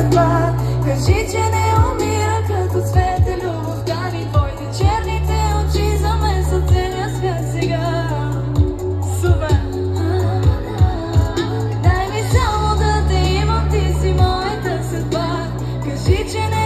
съдба. Кажи, че не умира като цвете любовта ни. Твоите черните очи за мен са целия свят сега. Супер! Дай ми само да те имам, ти си моята съдба. Кажи, че не